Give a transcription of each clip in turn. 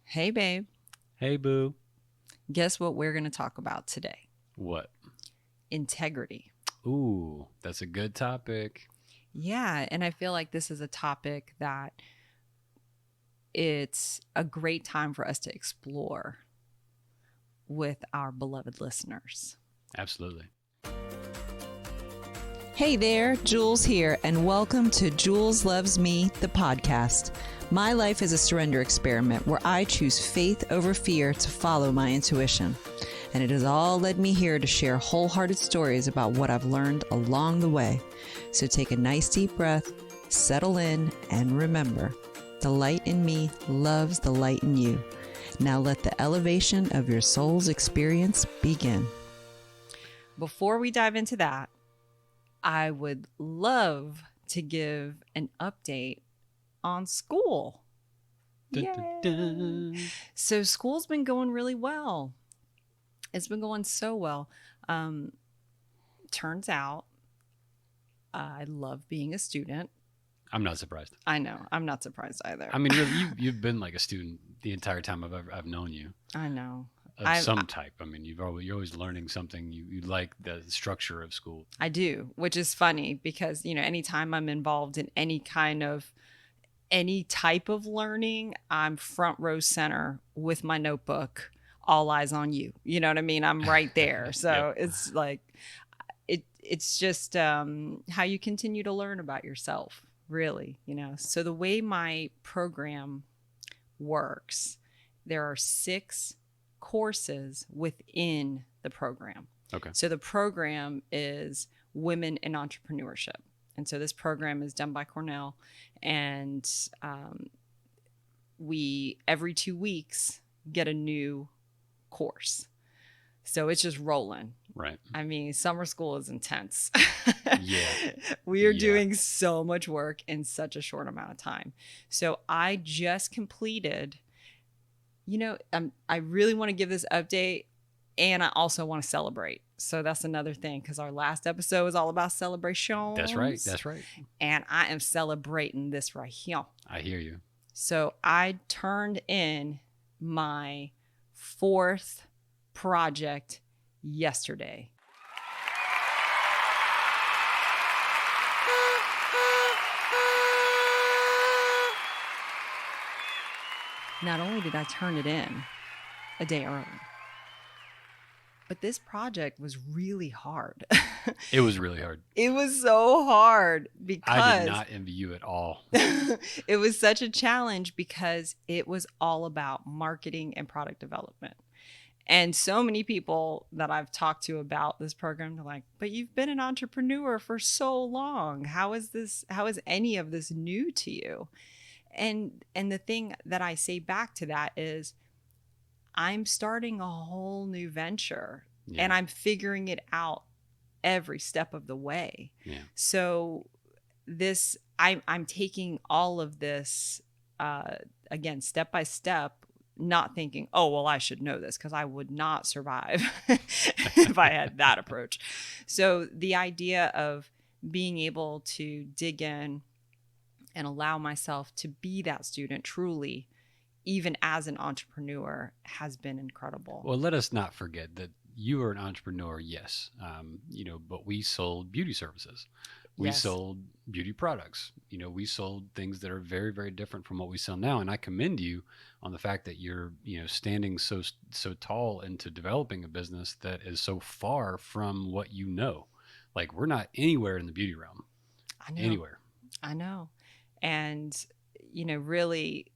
Hey, babe. Hey, boo. Guess what we're going to talk about today? What? Integrity. Ooh, that's a good topic. Yeah. And I feel like this is a topic that it's a great time for us to explore with our beloved listeners. Absolutely. Hey there, Jules here, and welcome to Jules Loves Me, the podcast. My life is a surrender experiment where I choose faith over fear to follow my intuition. And it has all led me here to share wholehearted stories about what I've learned along the way. So take a nice deep breath, settle in, and remember, the light in me loves the light in you. Now let the elevation of your soul's experience begin. Before we dive into that, I would love to give an update on school. Dun, dun, dun. So school's been going really well. It's been going so well. Turns out I love being a student. I'm not surprised. I know. I'm not surprised either. I mean, really, you've been like a student the entire time I've known you I know. of some type. I mean, you're always learning something. You like the structure of school. I do, which is funny because, anytime I'm involved in any type of learning, I'm front row center with my notebook, all eyes on you. You know what I mean? I'm right there. So Yep. it's like, it's just how you continue to learn about yourself, really, So the way my program works, there are 6 courses within the program. Okay. So the program is Women in Entrepreneurship. And so this program is done by Cornell. And we, every 2 weeks, get a new course. So it's just rolling. Right. I mean, summer school is intense. Yeah. We are Yeah. doing so much work in such a short amount of time. So I just completed, I really want to give this update, and I also want to celebrate. So that's another thing, because our last episode was all about celebrations. That's right. That's right. And I am celebrating this right here. I hear you. So I turned in my 4th project yesterday. Not only did I turn it in a day early, but this project was really hard. It was really hard. It was so hard because I did not envy you at all. it was such a challenge because it was all about marketing and product development. And so many people that I've talked to about this program, they're like, but you've been an entrepreneur for so long. How is any of this new to you? And the thing that I say back to that is I'm starting a whole new venture and I'm figuring it out every step of the way. Yeah. So I'm taking all of this, again, step by step, not thinking, oh, well, I should know this, because I would not survive if I had that approach. So the idea of being able to dig in and allow myself to be that student truly, even as an entrepreneur, has been incredible. Well, let us not forget that you were an entrepreneur, yes, but we sold beauty services. We Yes. sold beauty products. We sold things that are very, very different from what we sell now. And I commend you on the fact that you're, standing so tall into developing a business that is so far from what you know. Like, we're not anywhere in the beauty realm. I know. Anywhere. I know. And, really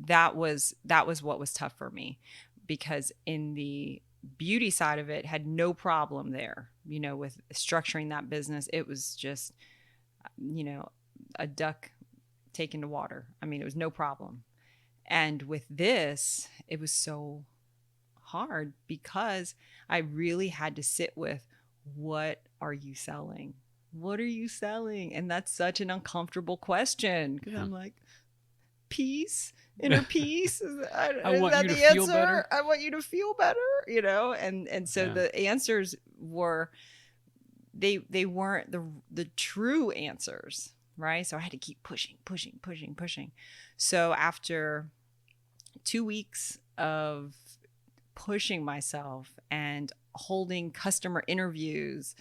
that was what was tough for me, because in the beauty side of it, had no problem there, with structuring that business. It was just, a duck taken to water. I mean, it was no problem. And with this, it was so hard because I really had to sit with, what are you selling? What are you selling? And that's such an uncomfortable question, because I'm like, peace, inner peace. Is want that you to the feel answer? better. I want you to feel better, And so Yeah. the answers were, they weren't the true answers, right? So I had to keep pushing. So after 2 weeks of pushing myself and holding customer interviews,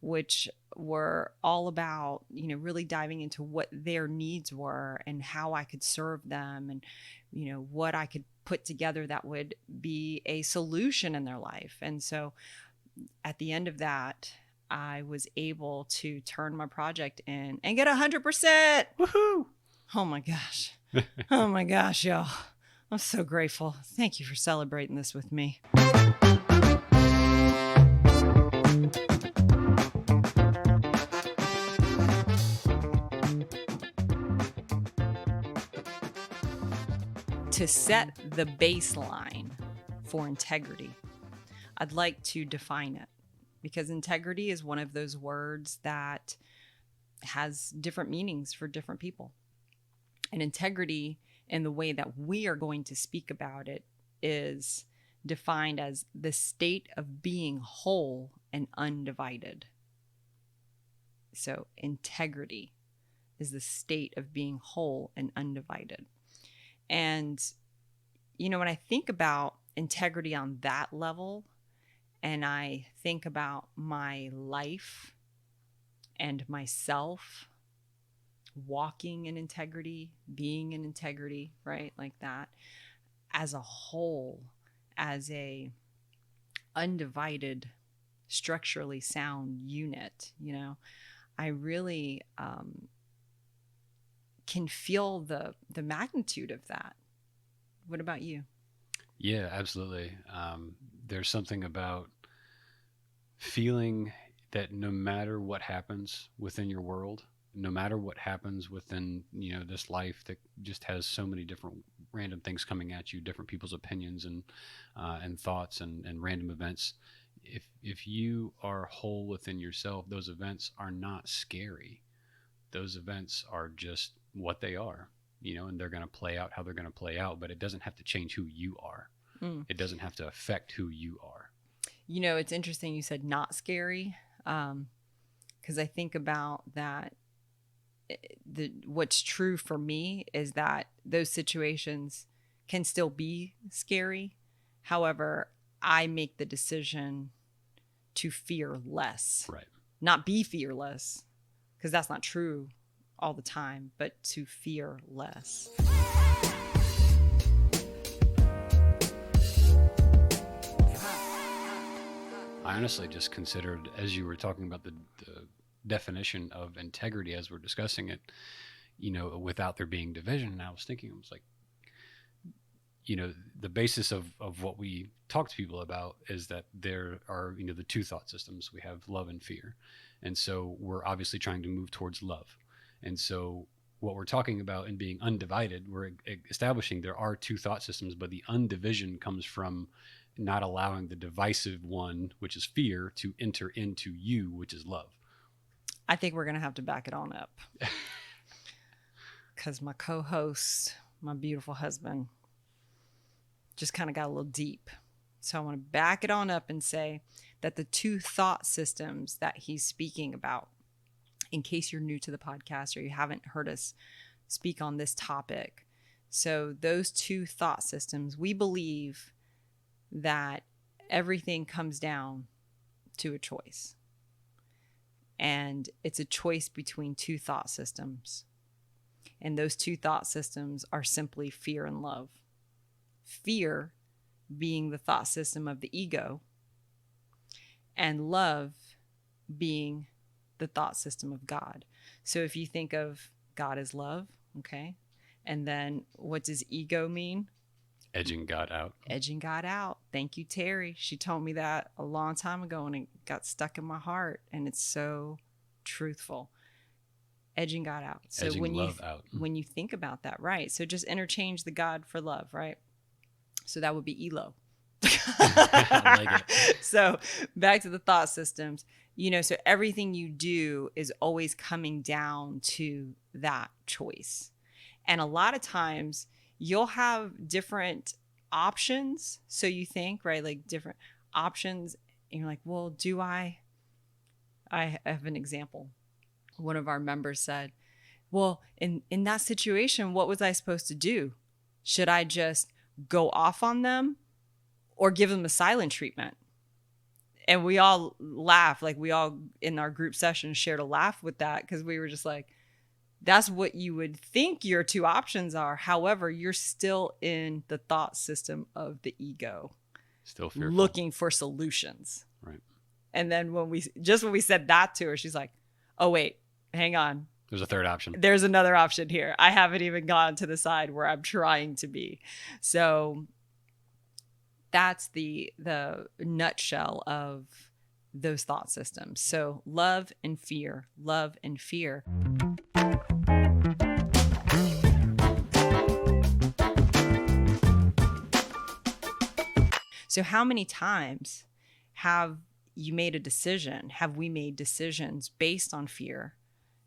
which were all about, really diving into what their needs were and how I could serve them, and, what I could put together that would be a solution in their life. And so at the end of that, I was able to turn my project in and get 100%. Woohoo! Oh my gosh. Oh my gosh, y'all. I'm so grateful. Thank you for celebrating this with me. To set the baseline for integrity, I'd like to define it, because integrity is one of those words that has different meanings for different people. And integrity, in the way that we are going to speak about it, is defined as the state of being whole and undivided. So integrity is the state of being whole and undivided. And, when I think about integrity on that level, and I think about my life and myself walking in integrity, being in integrity, right? Like that, as a whole, as a undivided, structurally sound unit, I really can feel the magnitude of that. What about you? Yeah, absolutely. There's something about feeling that no matter what happens within your world, no matter what happens within, this life that just has so many different random things coming at you, different people's opinions and thoughts and random events. If you are whole within yourself, those events are not scary. Those events are just what they are, and they're going to play out how they're going to play out, but it doesn't have to change who you are. It doesn't have to affect who you are. It's interesting you said not scary, because I think about that. What's true for me is that those situations can still be scary. However, I make the decision to fear less, Right? Not be fearless, because that's not true all the time, but to fear less. I honestly just considered, as you were talking about the definition of integrity as we're discussing it, without there being division, and I was thinking, I was like, the basis of what we talk to people about is that there are, the two thought systems. We have love and fear. And so we're obviously trying to move towards love. And so what we're talking about in being undivided, we're establishing there are two thought systems, but the undivision comes from not allowing the divisive one, which is fear, to enter into you, which is love. I think we're going to have to back it on up, because my co-host, my beautiful husband, just kind of got a little deep. So I want to back it on up and say that the two thought systems that he's speaking about, in case you're new to the podcast or you haven't heard us speak on this topic. So those two thought systems, we believe that everything comes down to a choice. And it's a choice between two thought systems. And those two thought systems are simply fear and love. Fear being the thought system of the ego, and love being the thought system of God. So if you think of God as love, okay, and then what does ego mean? Edging God out. Edging God out. Thank you, Terry. She told me that a long time ago, and it got stuck in my heart, and it's so truthful. Edging God out. So Edging love out. When you think about that, right? So just interchange the God for love, right? So that would be Elo. I like it. So back to the thought systems, so everything you do is always coming down to that choice. And a lot of times you'll have different options. So you think, right, like different options, and you're like, well, do I have an example. One of our members said, well, in that situation, what was I supposed to do? Should I just go off on them or give them a silent treatment. And we all laugh, like we all in our group session shared a laugh with that, because we were just like, that's what you would think your two options are. However, you're still in the thought system of the ego, Still fearful. looking for solutions. Right. And then when we said that to her, she's like, oh, wait, hang on. There's a third option. There's another option here. I haven't even gone to the side where I'm trying to be. So that's the nutshell of those thought systems. So love and fear, love and fear. So how many times have you made a decision? Have we made decisions based on fear,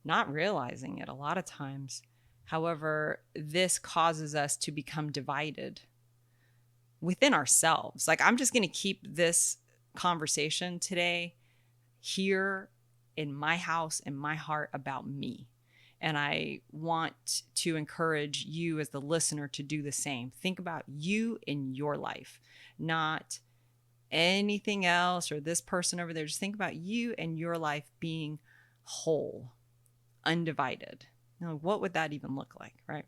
not realizing it a lot of times? However, this causes us to become divided within ourselves. Like, I'm just going to keep this conversation today here in my house, in my heart, about me. And I want to encourage you as the listener to do the same. Think about you in your life, not anything else or this person over there. Just think about you and your life being whole, undivided. Now, what would that even look like, right?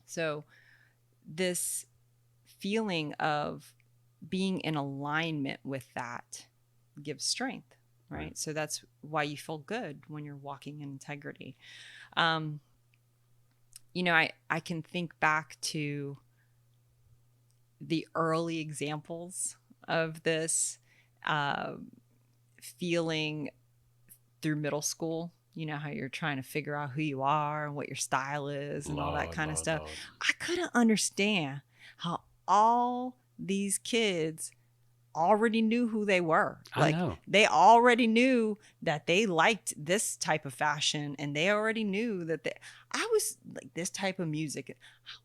So this feeling of being in alignment with that gives strength, right? So that's why you feel good when you're walking in integrity. You know, I can think back to the early examples of this feeling through middle school. You know how you're trying to figure out who you are and what your style is and all that kind of stuff. I couldn't understand how all these kids already knew who they were. Like, I know. they already knew that they liked this type of fashion, and they already knew that I was like this type of music.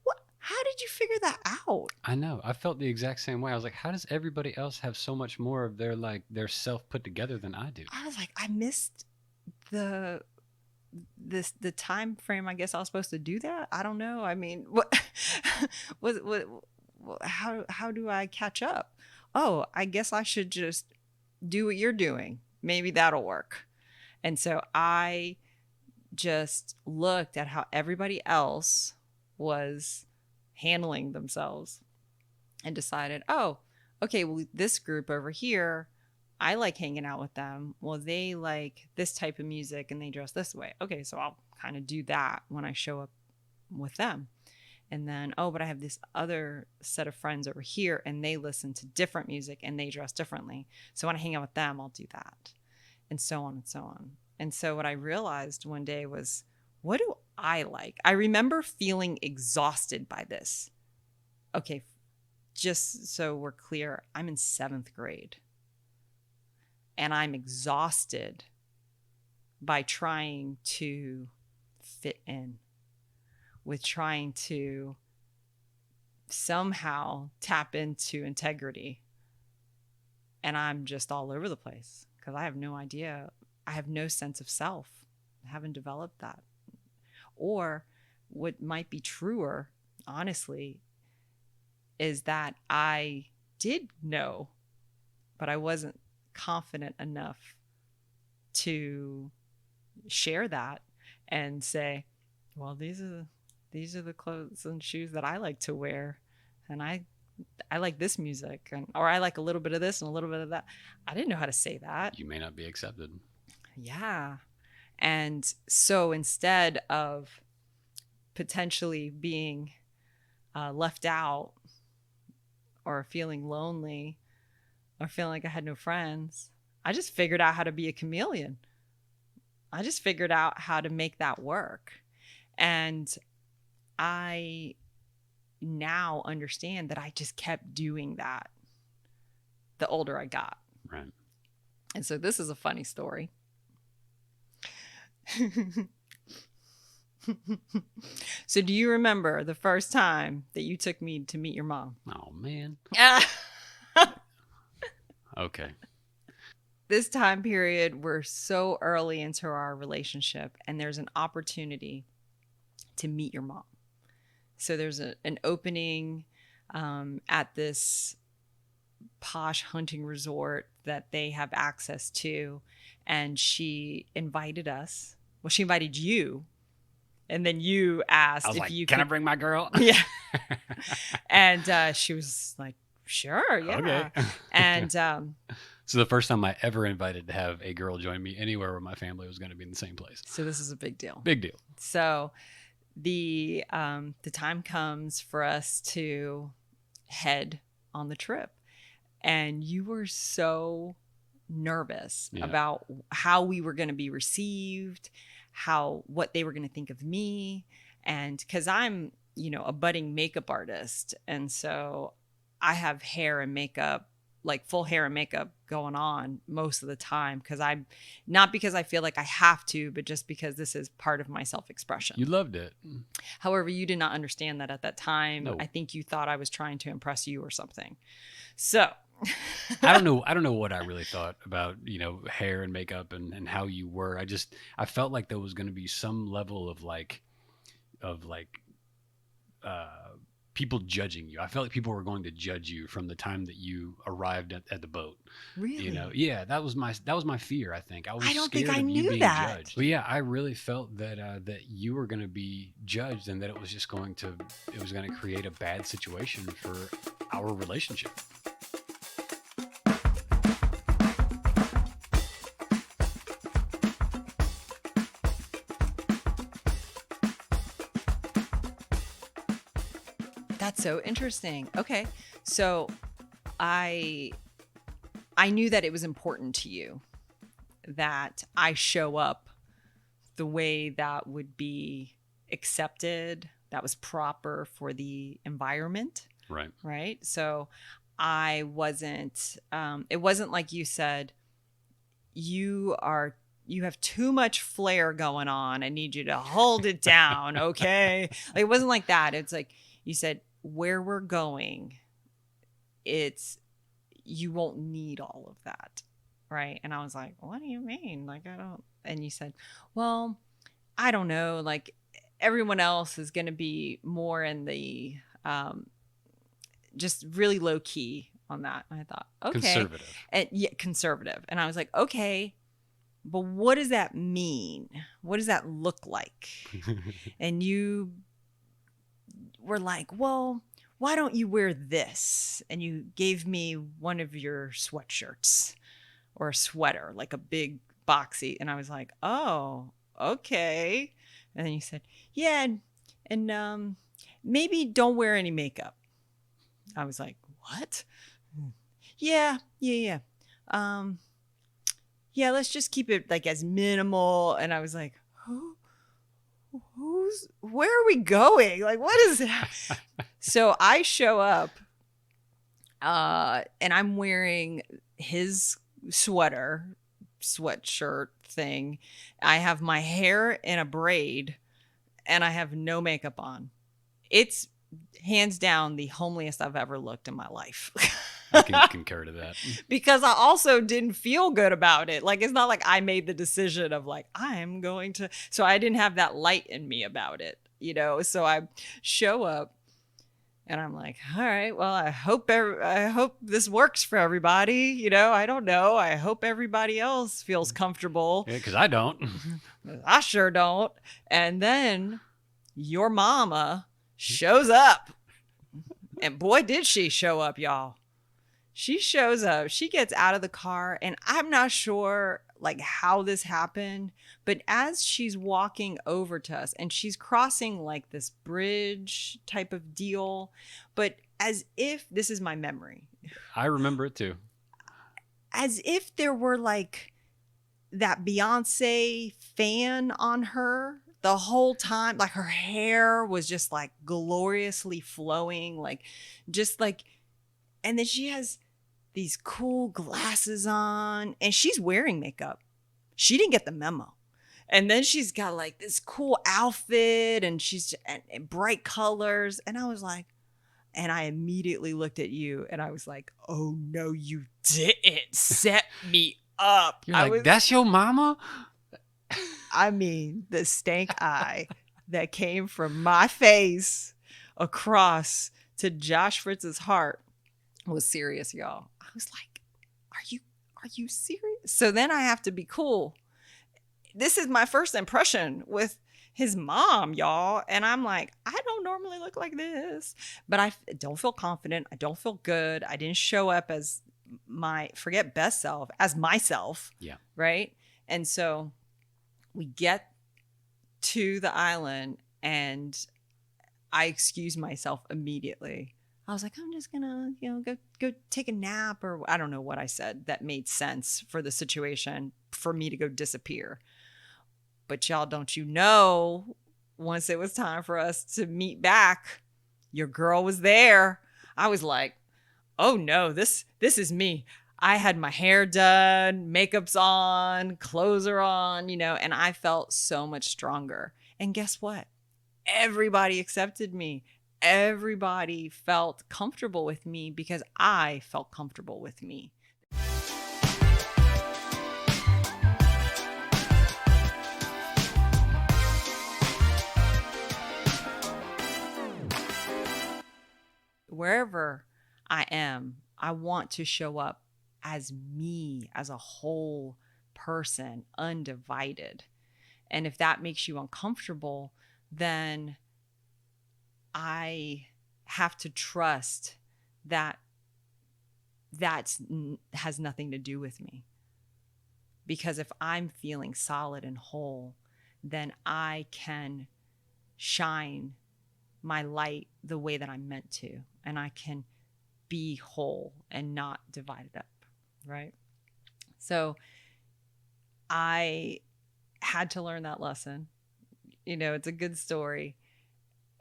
What? How did you figure that out? I know. I felt the exact same way. I was like, how does everybody else have so much more of their self put together than I do? I was like, I missed the time frame. I guess I was supposed to do that. I don't know. I mean, how do I catch up? Oh, I guess I should just do what you're doing. Maybe that'll work. And so I just looked at how everybody else was handling themselves and decided, oh, okay, well, this group over here, I like hanging out with them. Well, they like this type of music and they dress this way. Okay, so I'll kind of do that when I show up with them. And then, oh, but I have this other set of friends over here and they listen to different music and they dress differently. So when I hang out with them, I'll do that. And so on and so on. And so what I realized one day was, what do I like? I remember feeling exhausted by this. Okay, just so we're clear, I'm in 7th grade. And I'm exhausted by trying to fit in, with trying to somehow tap into integrity. And I'm just all over the place because I have no idea. I have no sense of self. I haven't developed that. Or what might be truer, honestly, is that I did know, but I wasn't confident enough to share that and say, well, these are the clothes and shoes that I like to wear, and I like this music, or I like a little bit of this and a little bit of that. I didn't know how to say that. You may not be accepted. Yeah. And so instead of potentially being left out or feeling lonely or feeling like I had no friends, I just figured out how to be a chameleon. I just figured out how to make that work. And I now understand that I just kept doing that the older I got. Right. And so this is a funny story. So do you remember the first time that you took me to meet your mom? Oh, man. Okay. This time period, we're so early into our relationship, and there's an opportunity to meet your mom. So there's an opening at this posh hunting resort that they have access to. And she invited us. Well, she invited you. And then you asked I was if like, you can I could bring my girl? Yeah. And she was like, sure, yeah. Okay. And So the first time I ever invited to have a girl join me anywhere where my family was going to be in the same place. so this is a big deal. Big deal. So the time comes for us to head on the trip, and you were so nervous Yeah. about how we were going to be received, what they were going to think of me, and because I'm a budding makeup artist, and so I have hair and makeup, like full hair and makeup going on most of the time, because I'm not because I feel like I have to, but just because this is part of my self-expression. You loved it. However, you did not understand that at that time. No. I think you thought I was trying to impress you or something. So I don't know what I really thought about, hair and makeup and how you were. I felt like there was going to be some level of people judging you. I felt like people were going to judge you from the time that you arrived at the boat. really, Yeah, that was my fear. I think I was I don't scared think I of you knew being that. judged. But yeah, I really felt that you were going to be judged, and that it was going to create a bad situation for our relationship. That's so interesting. Okay, so I knew that it was important to you that I show up the way that would be accepted, that was proper for the environment, Right. right? So I wasn't, it wasn't like you said, you have too much flair going on. I need you to hold it down. Okay. Like, it wasn't like that. It's like you said, where we're going, you won't need all of that. Right. And I was like, what do you mean? Like, I don't. And you said, well, I don't know. Like, everyone else is going to be more in the, just really low key on that. And I thought, okay. Conservative. And yeah, conservative. And I was like, okay, but what does that mean? What does that look like? And you were like, well, why don't you wear this? And you gave me one of your sweatshirts or a sweater, like a big boxy. And I was like, oh, okay. And then you said, yeah, and maybe don't wear any makeup. I was like, what? Yeah. Yeah, let's just keep it like as minimal. And I was like, where are we going? Like, what is that? So I show up and I'm wearing his sweatshirt thing. I have my hair in a braid and I have no makeup on. It's hands down the homeliest I've ever looked in my life. I can concur to that. Because I also didn't feel good about it. Like, it's not like I made the decision of like, I'm going to, so I didn't have that light in me about it, So I show up and I'm like, all right, well, I hope this works for everybody. I don't know. I hope everybody else feels comfortable. Yeah, because I don't. I sure don't. And then your mama shows up. And boy, did she show up, y'all. She shows up. She gets out of the car, and I'm not sure like how this happened, but as she's walking over to us, and she's crossing like this bridge type of deal, but as if, this is my memory, I remember it too. as if there were like that Beyonce fan on her the whole time. Like, her hair was just like gloriously flowing, like just like, and then she has these cool glasses on and she's wearing makeup. She didn't get the memo. And then she's got like this cool outfit and she's and bright colors. And I was like, and I immediately looked at you and I was like, oh no, you didn't set me up. You're like, that's your mama? I mean, the stank eye that came from my face across to Josh Fritz's heart was serious, y'all. I was like, are you serious? So then I have to be cool. This is my first impression with his mom, y'all. And I'm like, I don't normally look like this, but I don't feel confident. I don't feel good. I didn't show up as forget best self, as myself. Yeah. Right. And so we get to the island and I excuse myself immediately. I was like, I'm just gonna, go take a nap, or I don't know what I said that made sense for the situation for me to go disappear. But y'all, don't you know, once it was time for us to meet back, your girl was there. I was like, oh no, this is me. I had my hair done, makeup's on, clothes are on, and I felt so much stronger. And guess what? Everybody accepted me. Everybody felt comfortable with me because I felt comfortable with me. Wherever I am, I want to show up as me, as a whole person, undivided. And if that makes you uncomfortable, then I have to trust that has nothing to do with me. Because if I'm feeling solid and whole, then I can shine my light the way that I'm meant to, and I can be whole and not divided up, right? So I had to learn that lesson. It's a good story.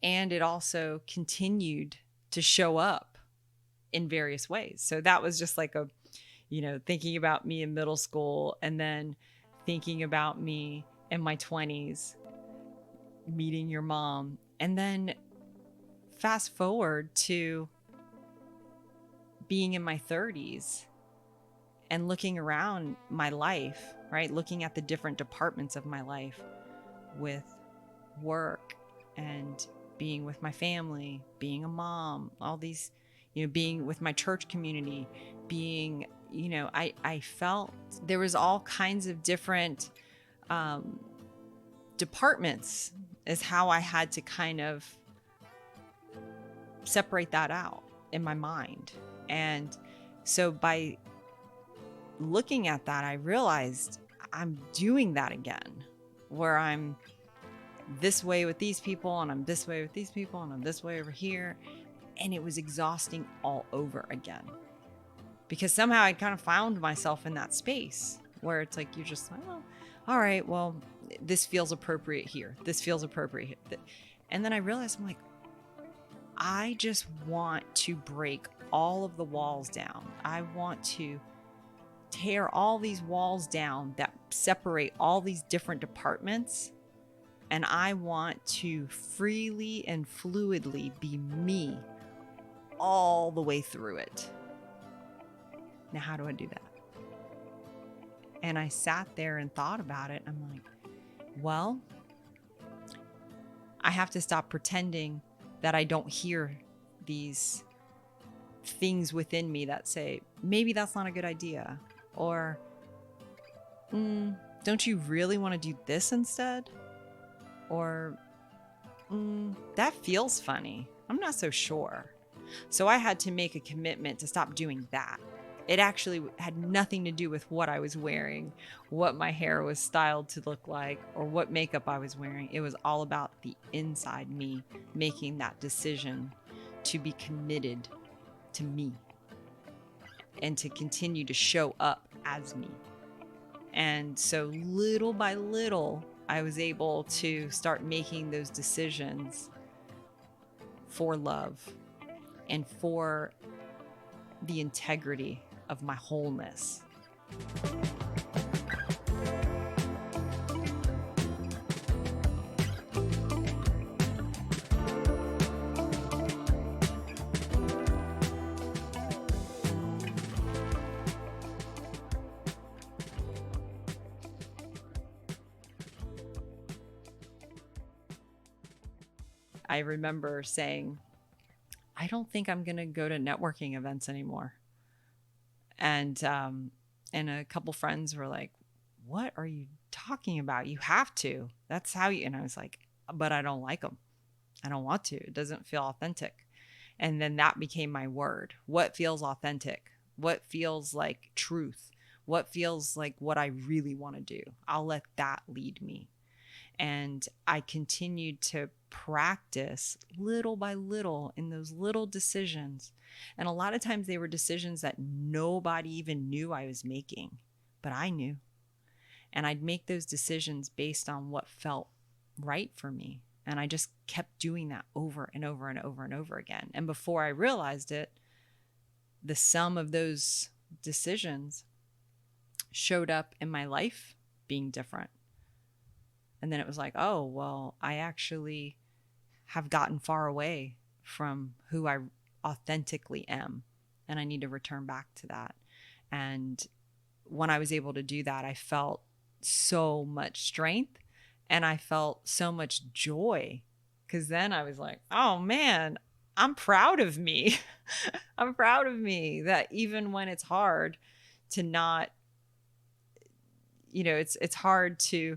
And it also continued to show up in various ways. So that was just like thinking about me in middle school, and then thinking about me in my 20s, meeting your mom, and then fast forward to being in my 30s and looking around my life, right? Looking at the different departments of my life with work and being with my family, being a mom, all these, being with my church community, being, I felt there was all kinds of different departments is how I had to kind of separate that out in my mind. And so by looking at that, I realized I'm doing that again, where I'm this way with these people, and I'm this way with these people, and I'm this way over here. And it was exhausting all over again, because somehow I kind of found myself in that space where it's like, you're just like, oh, all right, well, this feels appropriate here. This feels appropriate here. And then I realized, I'm like, I just want to break all of the walls down. I want to tear all these walls down that separate all these different departments. And I want to freely and fluidly be me all the way through it. Now, how do I do that? And I sat there and thought about it. I'm like, well, I have to stop pretending that I don't hear these things within me that say, maybe that's not a good idea. Or, don't you really want to do this instead? Or, that feels funny. I'm not so sure. So I had to make a commitment to stop doing that. It actually had nothing to do with what I was wearing, what my hair was styled to look like, or what makeup I was wearing. It was all about the inside me making that decision to be committed to me and to continue to show up as me. And so little by little, I was able to start making those decisions for love and for the integrity of my wholeness. I remember saying, I don't think I'm going to go to networking events anymore. And a couple friends were like, what are you talking about? You have to. That's how you, and I was like, but I don't like them. I don't want to. It doesn't feel authentic. And then that became my word. What feels authentic? What feels like truth? What feels like what I really want to do? I'll let that lead me. And I continued to practice little by little in those little decisions. And a lot of times they were decisions that nobody even knew I was making, but I knew. And I'd make those decisions based on what felt right for me. And I just kept doing that over and over and over and over again. And before I realized it, the sum of those decisions showed up in my life being different. And then it was like, oh, well, I actually have gotten far away from who I authentically am. And I need to return back to that. And when I was able to do that, I felt so much strength and I felt so much joy, because then I was like, oh man, I'm proud of me. I'm proud of me that even when it's hard to not, it's hard to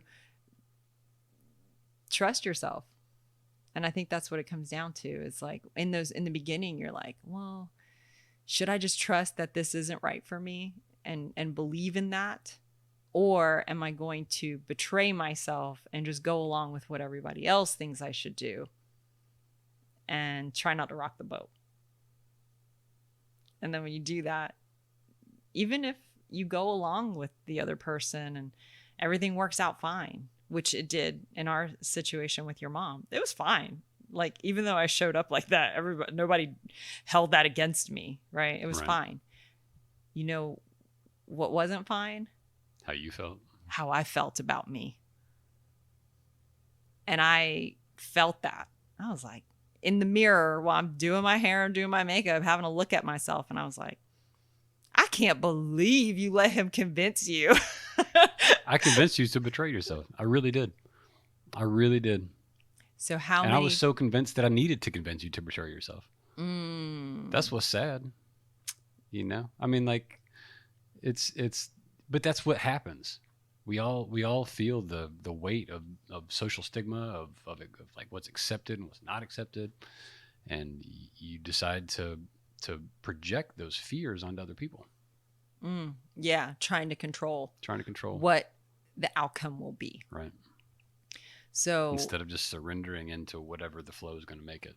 trust yourself. And I think that's what it comes down to. It's like in the beginning, you're like, well, should I just trust that this isn't right for me and believe in that? Or am I going to betray myself and just go along with what everybody else thinks I should do and try not to rock the boat? And then when you do that, even if you go along with the other person and everything works out fine, which it did in our situation with your mom, it was fine. Like, even though I showed up like that, nobody held that against me, right? It was fine. You know what wasn't fine? How you felt? How I felt about me. And I felt that. I was like, in the mirror while I'm doing my hair and doing my makeup, having a look at myself. And I was like, I can't believe you let him convince you. I convinced you to betray yourself. I really did. I really did. So I was so convinced that I needed to convince you to betray yourself. That's what's sad. I mean, like, but that's what happens. We all feel the weight of social stigma of like what's accepted and what's not accepted, and you decide to project those fears onto other people. Yeah, trying to control what the outcome will be. Right. So instead of just surrendering into whatever the flow is going to make it.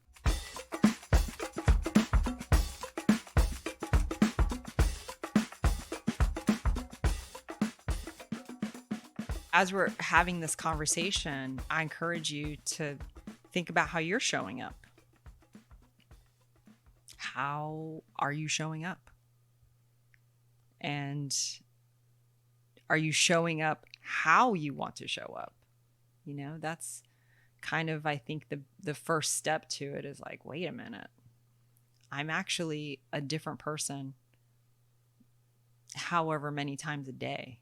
As we're having this conversation, I encourage you to think about how you're showing up. How are you showing up? And are you showing up how you want to show up? That's kind of, I think, the first step to it is like, wait a minute. I'm actually a different person however many times a day.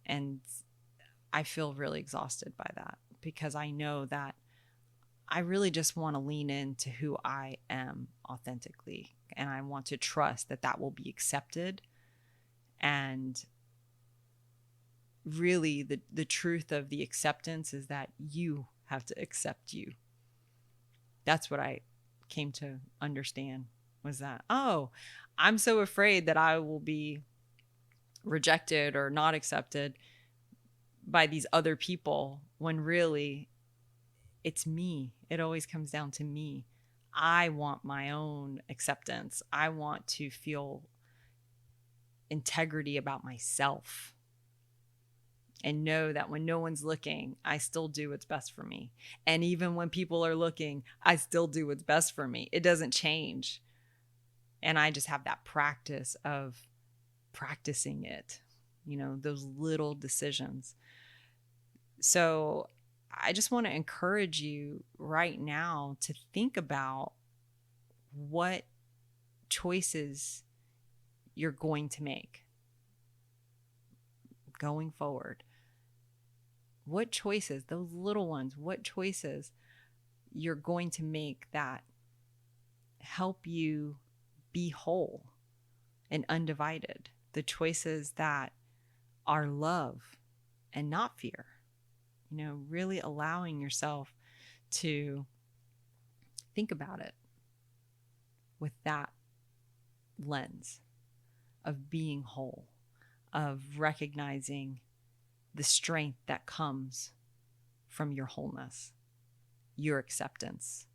And I feel really exhausted by that, because I know that I really just want to lean into who I am authentically. And I want to trust that that will be accepted. And really the truth of the acceptance is that you have to accept you. That's what I came to understand, was that, oh, I'm so afraid that I will be rejected or not accepted by these other people, when really it's me. It always comes down to me. I want my own acceptance. I want to feel integrity about myself and know that when no one's looking, I still do what's best for me. And even when people are looking, I still do what's best for me. It doesn't change. And I just have that practice of practicing it, those little decisions. So I just want to encourage you right now to think about what choices you're going to make going forward. What choices, those little ones, what choices you're going to make that help you be whole and undivided. The choices that are love and not fear. Really allowing yourself to think about it with that lens of being whole, of recognizing the strength that comes from your wholeness, your acceptance,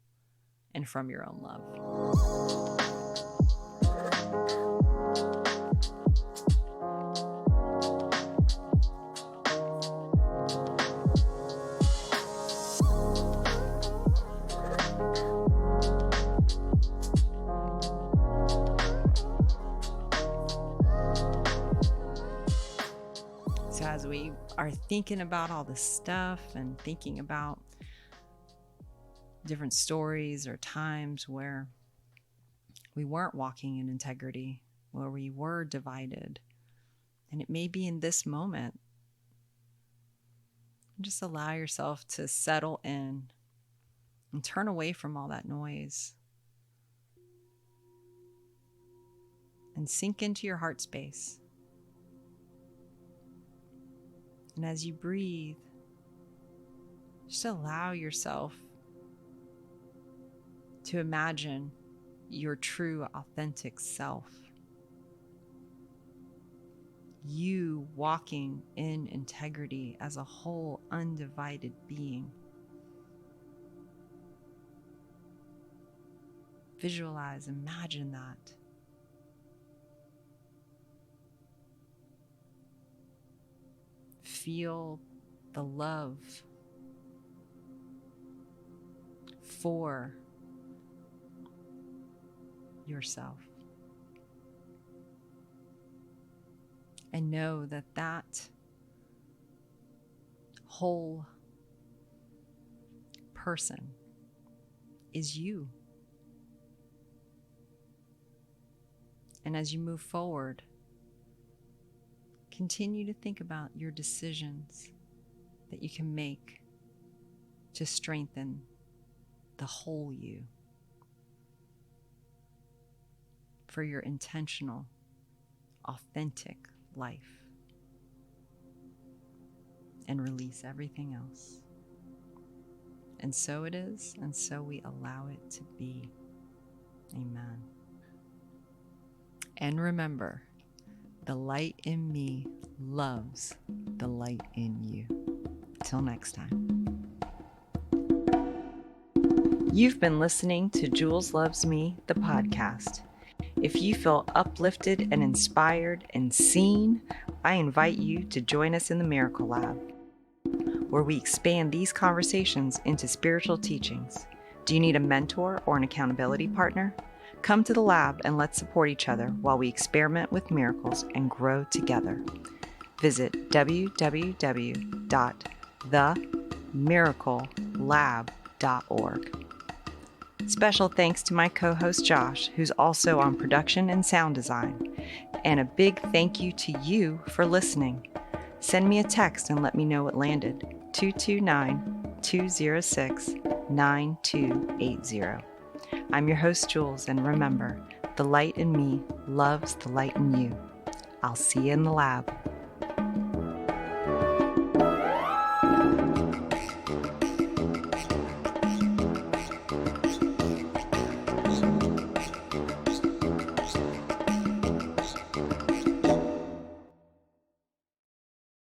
and from your own love. So as we are thinking about all this stuff and thinking about different stories or times where we weren't walking in integrity, where we were divided, and it may be in this moment, just allow yourself to settle in and turn away from all that noise and sink into your heart space. And as you breathe, just allow yourself to imagine your true, authentic self. You walking in integrity as a whole, undivided being. Visualize, imagine that. Feel the love for yourself. And know that that whole person is you. And as you move forward, continue to think about your decisions that you can make to strengthen the whole you for your intentional, authentic life, and release everything else. And so it is, and so we allow it to be. Amen. And remember, the light in me loves the light in you. Till next time. You've been listening to Jules Loves Me, the podcast. If you feel uplifted and inspired and seen, I invite you to join us in the Miracle Lab, where we expand these conversations into spiritual teachings. Do you need a mentor or an accountability partner? Come to the lab and let's support each other while we experiment with miracles and grow together. Visit www.themiraclelab.org. Special thanks to my co-host Josh, who's also on production and sound design. And a big thank you to you for listening. Send me a text and let me know what landed. 229-206-9280. I'm your host, Jules, and remember, the light in me loves the light in you. I'll see you in the lab.